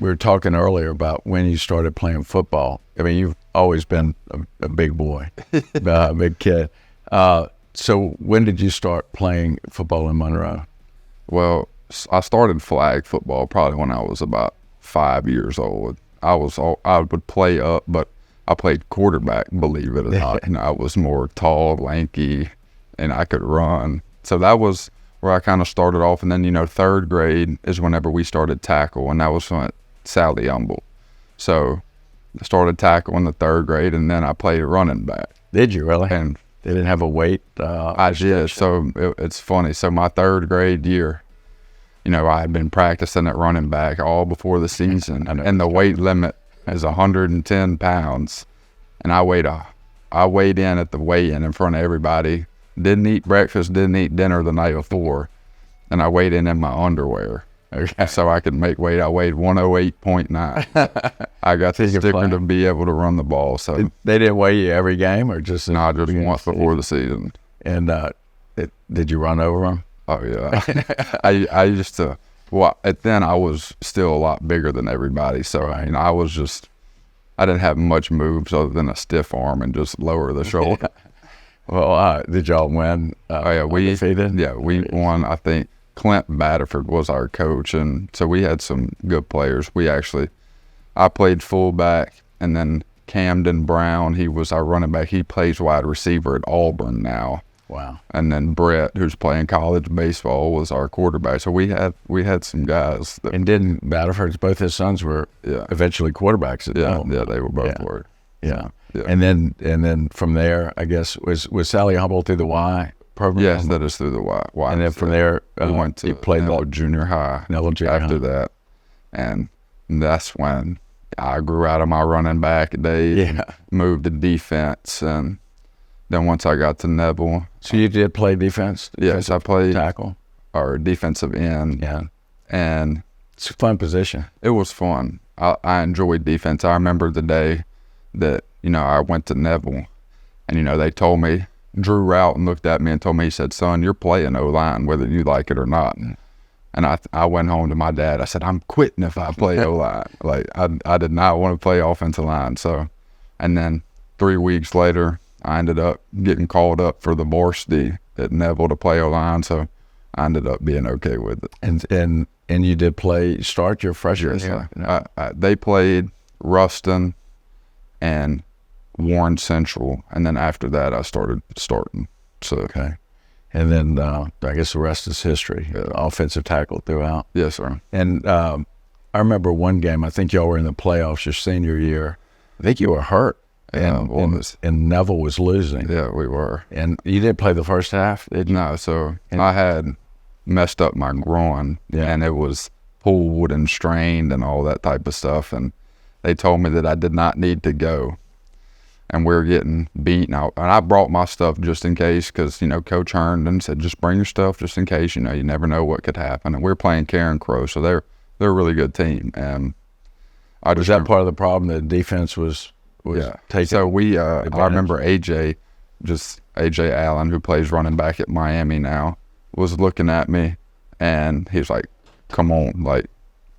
we were talking earlier about when you started playing football. I mean, you've always been a big boy, a big kid. So when did you start playing football in Monroe? Well, I started flag football probably when I was about 5 years old. I would play up, but I played quarterback, believe it or not. And I was more tall, lanky, and I could run. So that was where I kind of started off. And then, you know, third grade is whenever we started tackle, and that was at Sally Humble. So I started tackle in the third grade, and then I played running back. Did you really? And they didn't have a weight? I did. So it's funny. So my third grade year, you know, I had been practicing at running back all before the season, and the weight limit is 110 pounds. And I weighed in at the weigh-in in front of everybody. Didn't eat breakfast, didn't eat dinner the night before, and I weighed in my underwear. Okay. So I could make weight. I weighed 108.9. I got the sticker to be able to run the ball. So they didn't weigh you every game, or just just once before the season. And did you run over them? Oh yeah. I used to. Well, then I was still a lot bigger than everybody. So I didn't have much moves other than a stiff arm and just lower the shoulder. Well, did y'all win? We defeated? Yeah, we won. I think Clint Batterford was our coach, and so we had some good players. I played fullback, and then Camden Brown, he was our running back. He plays wide receiver at Auburn now. Wow. And then Brett, who's playing college baseball, was our quarterback. So we had some guys. And didn't Batterford's, both his sons were eventually quarterbacks at Auburn. Yeah, they were both were. Yeah. And then from there, I guess, was Sally Humble through the Y program? Yes, that is through the Y. And then from there, we went to Neville Junior High after that. And that's when I grew out of my running back days, moved to defense. And then once I got to Neville. So you did play defense? Yes, I played tackle or defensive end. Yeah. And it's a fun position. It was fun. I enjoyed defense. I remember the day that, you know, I went to Neville, and, you know, they told me, Drew Roughton looked at me and told me, he said, "Son, you're playing O-line whether you like it or not." And I went home to my dad. I said, "I'm quitting if I play O-line." Like, I did not want to play offensive line. So, and then 3 weeks later, I ended up getting called up for the varsity at Neville to play O-line. So I ended up being okay with it. And you did start your freshman year? They played Ruston and Warren Central, and then after that I started starting. So okay. And then I guess the rest is history. Offensive tackle throughout. Yes, sir. And I remember one game, I think y'all were in the playoffs your senior year. I think you were hurt. And Neville was losing. Yeah, we were. And you didn't play the first half, did you? No, so I had messed up my groin, and it was pulled and strained and all that type of stuff. And they told me that I did not need to go. And we were getting beaten out. And I brought my stuff just in case, because, you know, Coach Herndon said, just bring your stuff just in case. You know, you never know what could happen. And we were playing Karen Crow, so they're a really good team. And was that part of the problem? The defense was taking. So I remember AJ Allen, who plays running back at Miami now, was looking at me, and he was like, "Come on, like,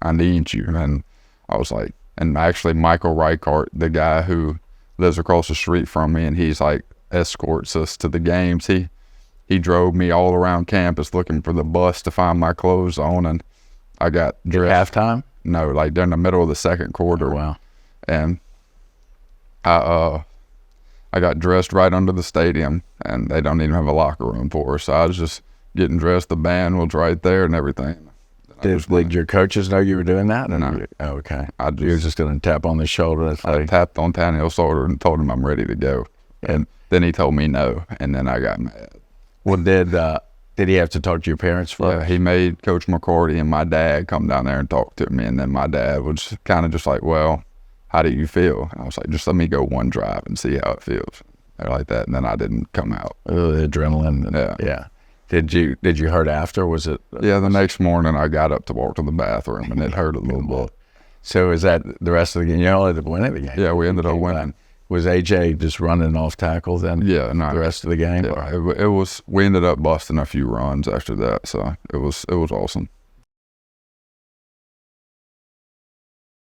I need you." And I was like, and actually Michael Reichart, the guy who lives across the street from me, and he's like escorts us to the games. He drove me all around campus looking for the bus to find my clothes on, and I got dressed. Halftime? No, like during the middle of the second quarter. Oh, wow. And I got dressed right under the stadium, and they don't even have a locker room for us. So I was just getting dressed. The band was right there and everything. Did your coaches know you were doing that? No. Oh, okay. You were just going to tap on the shoulder. I tapped on Tannehill's shoulder and told him I'm ready to go. And then he told me no, and then I got mad. Well, did he have to talk to your parents first? Yeah, he made Coach McCarty and my dad come down there and talk to me, and then my dad was kind of just like, "Well, how do you feel?" And I was like, "Just let me go one drive and see how it feels." They're like that, and then I didn't come out. Oh, the adrenaline. Yeah. Did you hurt after? Was it? Yeah, the next morning I got up to walk to the bathroom, and it hurt a little bit. So is that the rest of the game? You all ended up winning the game. Yeah, we ended up winning. Was AJ just running off tackle then? Yeah, no. The rest of the game? Yeah, it was. We ended up busting a few runs after that, so it was awesome.